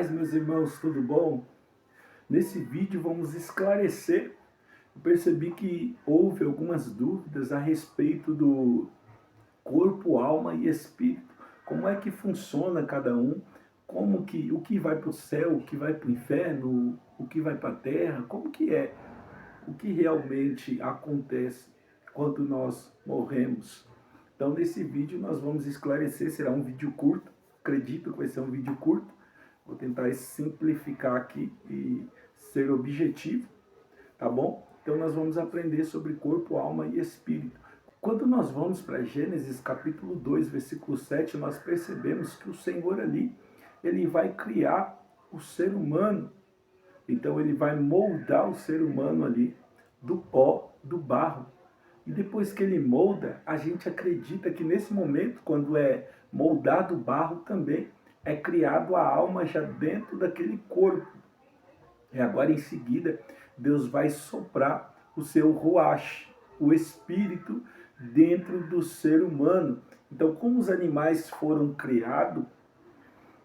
paz, meus irmãos, tudo bom? Nesse vídeo vamos esclarecer. Eu percebi que houve algumas dúvidas a respeito do corpo, alma e espírito. Como é que funciona cada um? O que vai para o céu, o que vai para o inferno, o que vai para a terra? Como que é? O que realmente acontece quando nós morremos? Então, nesse vídeo nós vamos esclarecer. Será um vídeo curto, acredito que vai ser um vídeo curto. Vou tentar simplificar aqui e ser objetivo, tá bom? Então nós vamos aprender sobre corpo, alma e espírito. Quando nós vamos para Gênesis capítulo 2, versículo 7, nós percebemos que o Senhor ali, ele vai criar o ser humano. Então ele vai moldar o ser humano ali do pó, do barro. E depois que ele molda, a gente acredita que nesse momento, quando é moldado o barro também, é criado a alma já dentro daquele corpo. E agora em seguida, Deus vai soprar o seu ruach, o espírito, dentro do ser humano. Então, como os animais foram criados,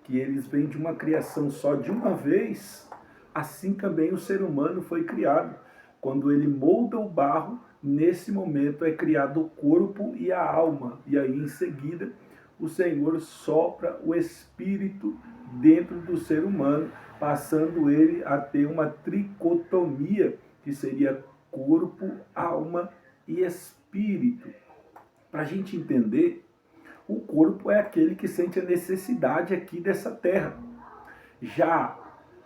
que eles vêm de uma criação só de uma vez, assim também o ser humano foi criado. Quando ele molda o barro, nesse momento é criado o corpo e a alma. E aí em seguida, o Senhor sopra o espírito dentro do ser humano, passando ele a ter uma tricotomia, que seria corpo, alma e espírito. Para a gente entender, o corpo é aquele que sente a necessidade aqui dessa terra. Já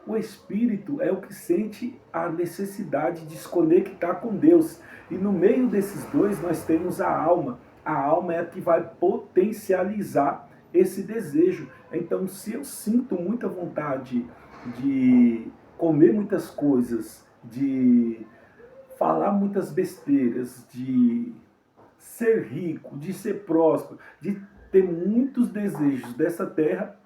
o espírito é o que sente a necessidade de se conectar com Deus. E no meio desses dois nós temos a alma. A alma é a que vai potencializar esse desejo. Então, se eu sinto muita vontade de comer muitas coisas, de falar muitas besteiras, de ser rico, de ser próspero, de ter muitos desejos dessa terra,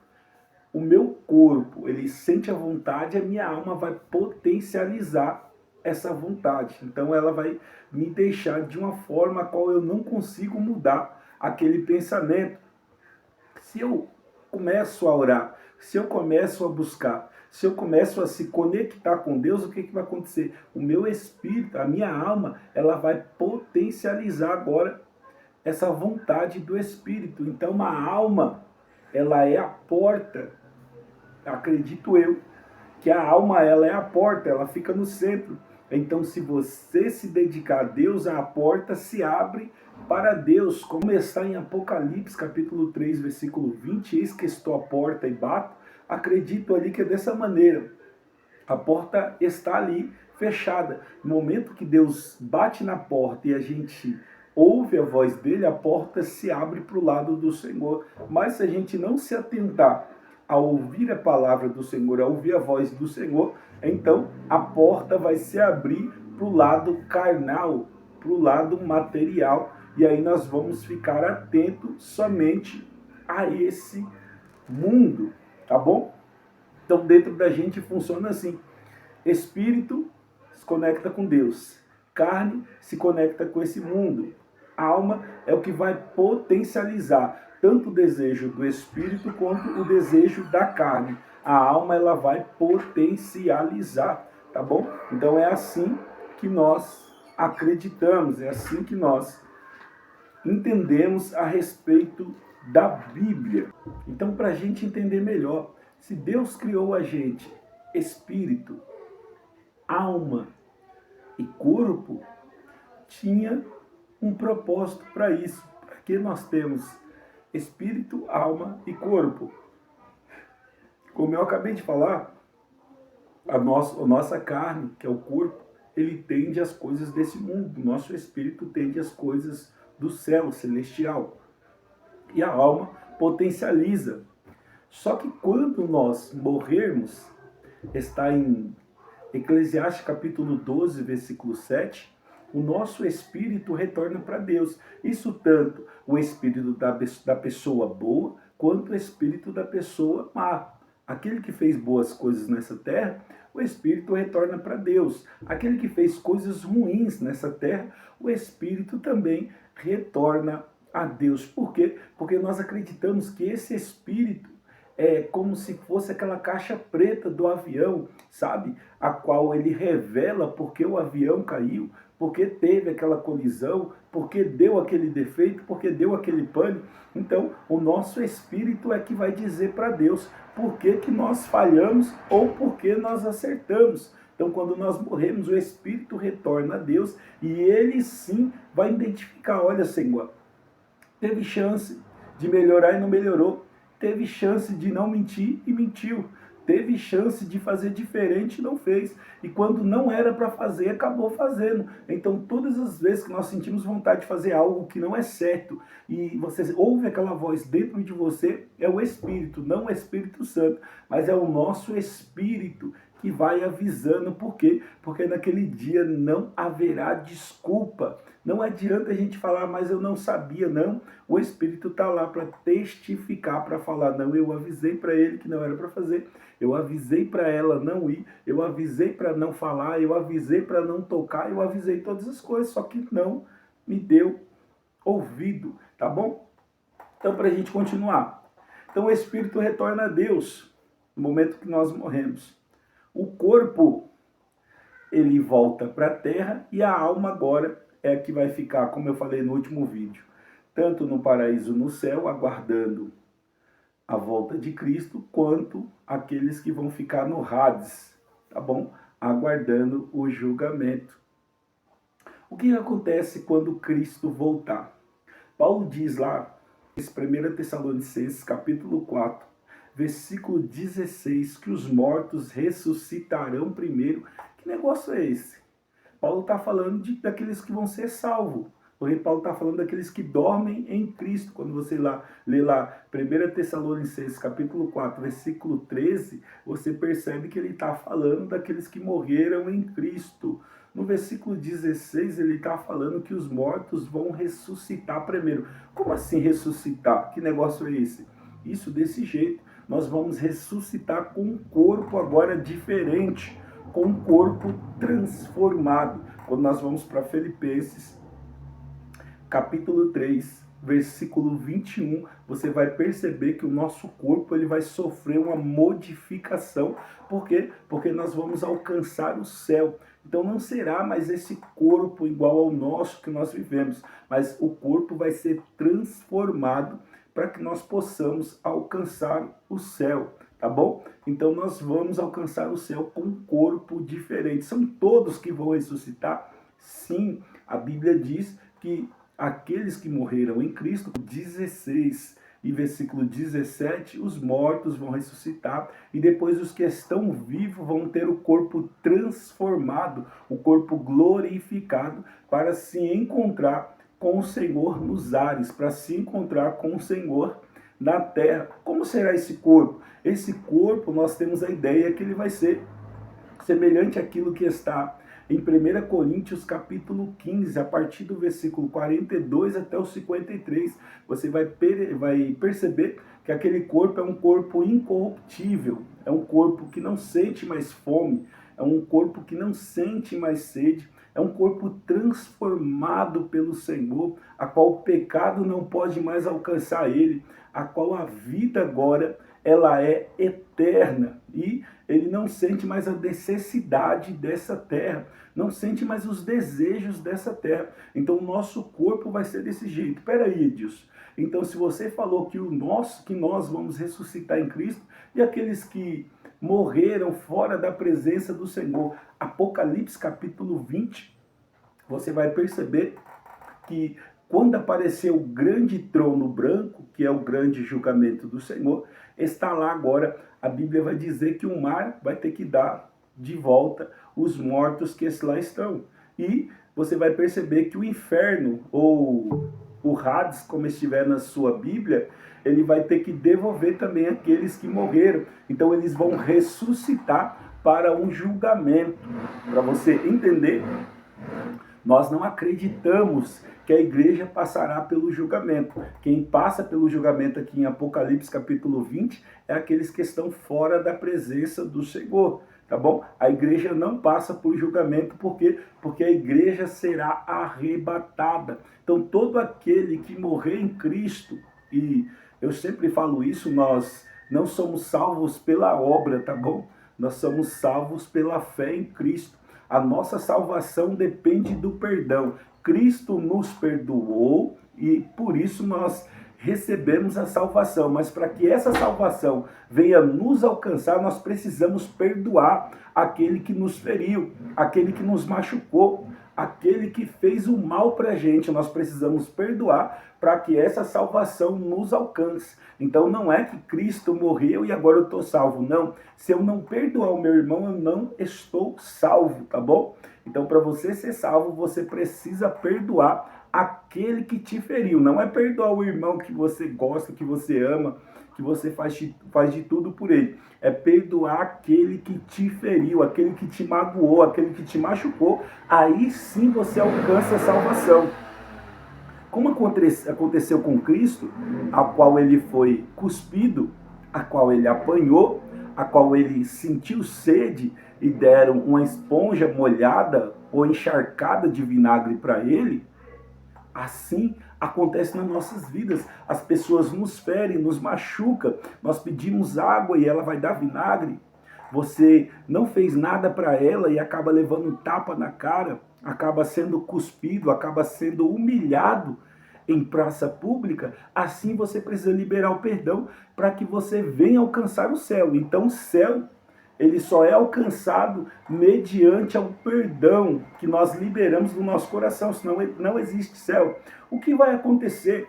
o meu corpo, ele sente a vontade, a minha alma vai potencializar essa vontade. Então ela vai me deixar de uma forma a qual eu não consigo mudar aquele pensamento. Se eu começo a orar, se eu começo a buscar, se eu começo a se conectar com Deus, o que vai acontecer? O meu espírito, a minha alma, ela vai potencializar agora essa vontade do espírito. Então a alma, ela é a porta. Acredito eu que a alma, ela é a porta, ela fica no centro. Então, se você se dedicar a Deus, a porta se abre para Deus. Como está em Apocalipse, capítulo 3, versículo 20, eis que estou à porta e bato. Acredito ali que é dessa maneira. A porta está ali fechada. No momento que Deus bate na porta e a gente ouve a voz dele, a porta se abre para o lado do Senhor. Mas se a gente não se atentar a ouvir a palavra do Senhor, a ouvir a voz do Senhor, então a porta vai se abrir para o lado carnal, para o lado material, e aí nós vamos ficar atentos somente a esse mundo, tá bom? Então dentro da gente funciona assim: espírito se conecta com Deus, carne se conecta com esse mundo, alma é o que vai potencializar tanto o desejo do espírito quanto o desejo da carne. A alma, ela vai potencializar, tá bom? Então é assim que nós acreditamos, é assim que nós entendemos a respeito da Bíblia. Então, para a gente entender melhor, se Deus criou a gente espírito, alma e corpo, tinha um propósito para isso. Porque nós temos espírito, alma e corpo. Como eu acabei de falar, a nossa carne, que é o corpo, ele tende às coisas desse mundo. O nosso espírito tende às coisas do céu celestial. E a alma potencializa. Só que quando nós morrermos, está em Eclesiastes capítulo 12, versículo 7, o nosso espírito retorna para Deus. Isso tanto o espírito da pessoa boa, quanto o espírito da pessoa má. Aquele que fez boas coisas nessa terra, o espírito retorna para Deus. Aquele que fez coisas ruins nessa terra, o espírito também retorna a Deus. Por quê? Porque nós acreditamos que esse espírito é como se fosse aquela caixa preta do avião, sabe? A qual ele revela porque o avião caiu, porque teve aquela colisão, porque deu aquele defeito, porque deu aquele pane. Então, o nosso espírito é que vai dizer para Deus por que que nós falhamos ou por que nós acertamos. Então, quando nós morremos, o espírito retorna a Deus e ele sim vai identificar: olha, Senhor, teve chance de melhorar e não melhorou, teve chance de não mentir e mentiu, teve chance de fazer diferente e não fez, e quando não era para fazer, acabou fazendo. Então, todas as vezes que nós sentimos vontade de fazer algo que não é certo, e você ouve aquela voz dentro de você, é o Espírito, não o Espírito Santo, mas é o nosso Espírito que vai avisando. Por quê? Porque naquele dia não haverá desculpa. Não adianta a gente falar: mas eu não sabia. Não, o Espírito está lá para testificar, para falar: não, eu avisei para ele que não era para fazer, eu avisei para ela não ir, eu avisei para não falar, eu avisei para não tocar, eu avisei todas as coisas, só que não me deu ouvido, tá bom? Então, para a gente continuar. Então, o Espírito retorna a Deus no momento que nós morremos. O corpo, ele volta para a terra e a alma agora é a que vai ficar, como eu falei no último vídeo, tanto no paraíso, no céu, aguardando a volta de Cristo, quanto aqueles que vão ficar no Hades, tá bom? Aguardando o julgamento. O que acontece quando Cristo voltar? Paulo diz lá, em 1 Tessalonicenses, capítulo 4, versículo 16, que os mortos ressuscitarão primeiro. Que negócio é esse? Paulo está falando daqueles que vão ser salvos. Porque Paulo está falando daqueles que dormem em Cristo. Quando você lê lá 1 Tessalonicenses capítulo 4, versículo 13, você percebe que ele está falando daqueles que morreram em Cristo. No versículo 16, ele está falando que os mortos vão ressuscitar primeiro. Como assim ressuscitar? Que negócio é esse? Isso desse jeito. Nós vamos ressuscitar com um corpo agora diferente, com um corpo transformado. Quando nós vamos para Filipenses, capítulo 3, versículo 21, você vai perceber que o nosso corpo ele vai sofrer uma modificação. Por quê? Porque nós vamos alcançar o céu. Então não será mais esse corpo igual ao nosso que nós vivemos, mas o corpo vai ser transformado para que nós possamos alcançar o céu, tá bom? Então nós vamos alcançar o céu com um corpo diferente. São todos que vão ressuscitar? Sim, a Bíblia diz que aqueles que morreram em Cristo, 16 e versículo 17, os mortos vão ressuscitar, e depois os que estão vivos vão ter o corpo transformado, o corpo glorificado, para se encontrar com o Senhor nos ares, para se encontrar com o Senhor na terra. Como será esse corpo? Esse corpo, nós temos a ideia que ele vai ser semelhante àquilo que está em 1 Coríntios capítulo 15, a partir do versículo 42 até o 53, você vai perceber que aquele corpo é um corpo incorruptível, é um corpo que não sente mais fome, é um corpo que não sente mais sede, é um corpo transformado pelo Senhor, a qual o pecado não pode mais alcançar ele, a qual a vida agora ela é eterna, e ele não sente mais a necessidade dessa terra, não sente mais os desejos dessa terra. Então o nosso corpo vai ser desse jeito. Peraí, Edilson, então se você falou que nós vamos ressuscitar em Cristo, e aqueles que morreram fora da presença do Senhor, Apocalipse capítulo 20, você vai perceber que quando aparecer o grande trono branco, que é o grande julgamento do Senhor, está lá agora, a Bíblia vai dizer que o mar vai ter que dar de volta os mortos que lá estão. E você vai perceber que o inferno, ou o Hades, como estiver na sua Bíblia, ele vai ter que devolver também aqueles que morreram. Então eles vão ressuscitar para um julgamento. Para você entender, nós não acreditamos que a igreja passará pelo julgamento. Quem passa pelo julgamento aqui em Apocalipse capítulo 20 é aqueles que estão fora da presença do Senhor, tá bom? A igreja não passa por julgamento, por quê? Porque a igreja será arrebatada. Então todo aquele que morrer em Cristo, e eu sempre falo isso, nós Não somos salvos pela obra, tá bom? Nós somos salvos pela fé em Cristo. A nossa salvação depende do perdão. Cristo nos perdoou e por isso nós recebemos a salvação. Mas para que essa salvação venha nos alcançar, nós precisamos perdoar aquele que nos feriu, aquele que nos machucou, aquele que fez o mal para a gente. Nós precisamos perdoar para que essa salvação nos alcance. Então não é que Cristo morreu e agora eu estou salvo. Não. Se eu não perdoar o meu irmão, eu não estou salvo, tá bom? Então para você ser salvo, você precisa perdoar aquele que te feriu. Não é perdoar o irmão que você gosta, que você ama, que você faz de tudo por ele. É perdoar aquele que te feriu, aquele que te magoou, aquele que te machucou. Aí sim você alcança a salvação. Como aconteceu com Cristo, a qual ele foi cuspido, a qual ele apanhou, a qual ele sentiu sede e deram uma esponja molhada ou encharcada de vinagre para ele, assim acontece nas nossas vidas. As pessoas nos ferem, nos machucam, nós pedimos água e ela vai dar vinagre. Você não fez nada para ela e acaba levando um tapa na cara, acaba sendo cuspido, acaba sendo humilhado em praça pública. Assim você precisa liberar o perdão para que você venha alcançar o céu. Então o céu, ele só é alcançado mediante ao perdão que nós liberamos do nosso coração, senão não existe céu. O que vai acontecer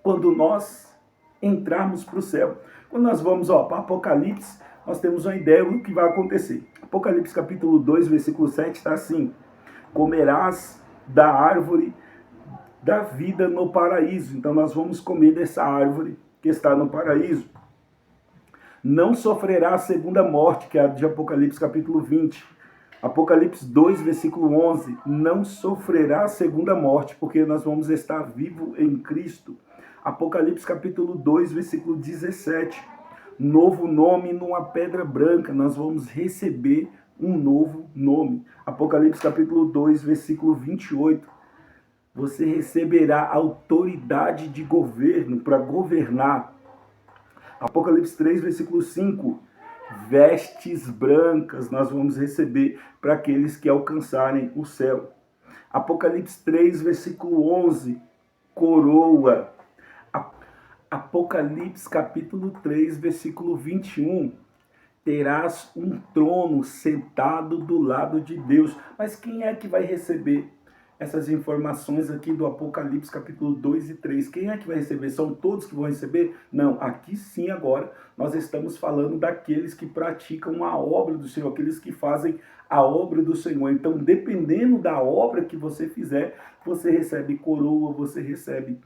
quando nós entrarmos para o céu? Quando nós vamos para Apocalipse, nós temos uma ideia do que vai acontecer. Apocalipse capítulo 2, versículo 7 está assim: comerás da árvore da vida no paraíso. Então nós vamos comer dessa árvore que está no paraíso. Não sofrerá a segunda morte, que é a de Apocalipse capítulo 20. Apocalipse 2, versículo 11. Não sofrerá a segunda morte, porque nós vamos estar vivos em Cristo. Apocalipse capítulo 2, versículo 17. Novo nome numa pedra branca. Nós vamos receber um novo nome. Apocalipse capítulo 2, versículo 28. Você receberá autoridade de governo para governar. Apocalipse 3, versículo 5. Vestes brancas nós vamos receber para aqueles que alcançarem o céu. Apocalipse 3, versículo 11. Coroa. Apocalipse capítulo 3, versículo 21. Terás um trono sentado do lado de Deus. Mas quem é que vai receber essas informações aqui do Apocalipse capítulo 2 e 3. Quem é que vai receber? São todos que vão receber? Não, aqui sim agora nós estamos falando daqueles que praticam a obra do Senhor, aqueles que fazem a obra do Senhor. Então, dependendo da obra que você fizer, você recebe coroa, você recebe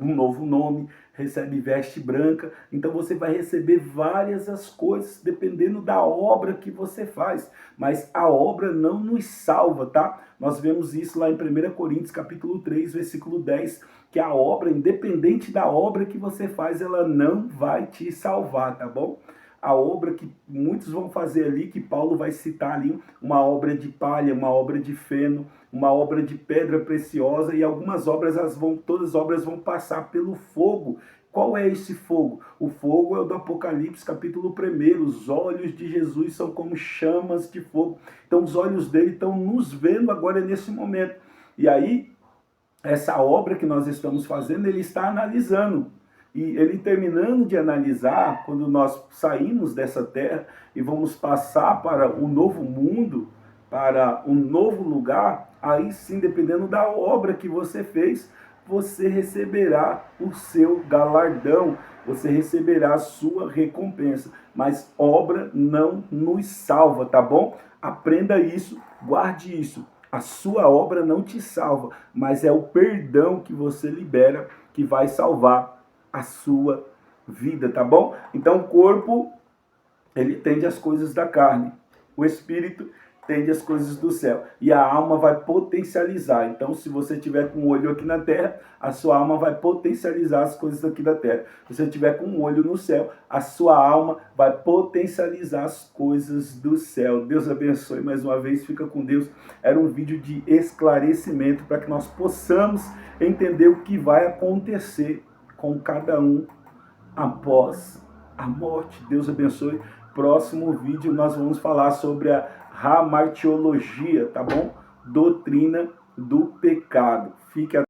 um novo nome, recebe veste branca. Então você vai receber várias as coisas dependendo da obra que você faz. Mas a obra não nos salva, tá? Nós vemos isso lá em 1 Coríntios capítulo 3, versículo 10, que a obra, independente da obra que você faz, ela não vai te salvar, tá bom? A obra que muitos vão fazer ali, que Paulo vai citar ali, uma obra de palha, uma obra de feno, uma obra de pedra preciosa, e algumas obras, todas as obras vão passar pelo fogo. Qual é esse fogo? O fogo é o do Apocalipse, capítulo 1. Os olhos de Jesus são como chamas de fogo. Então os olhos dele estão nos vendo agora nesse momento. E aí, essa obra que nós estamos fazendo, ele está analisando. E ele terminando de analisar, quando nós saímos dessa terra e vamos passar para o novo mundo, para um novo lugar, aí sim, dependendo da obra que você fez, você receberá o seu galardão, você receberá a sua recompensa. Mas obra não nos salva, tá bom? Aprenda isso, guarde isso. A sua obra não te salva, mas é o perdão que você libera que vai salvar a sua vida, tá bom? Então o corpo, ele tende às coisas da carne, o espírito tende às coisas do céu, e a alma vai potencializar. Então se você tiver com um olho aqui na terra, a sua alma vai potencializar as coisas aqui da terra. Se você tiver com um olho no céu, a sua alma vai potencializar as coisas do céu. Deus abençoe mais uma vez, fica com Deus. Era um vídeo de esclarecimento para que nós possamos entender o que vai acontecer com cada um após a morte. Deus abençoe. Próximo vídeo nós vamos falar sobre a hamartiologia, tá bom? Doutrina do pecado. Fique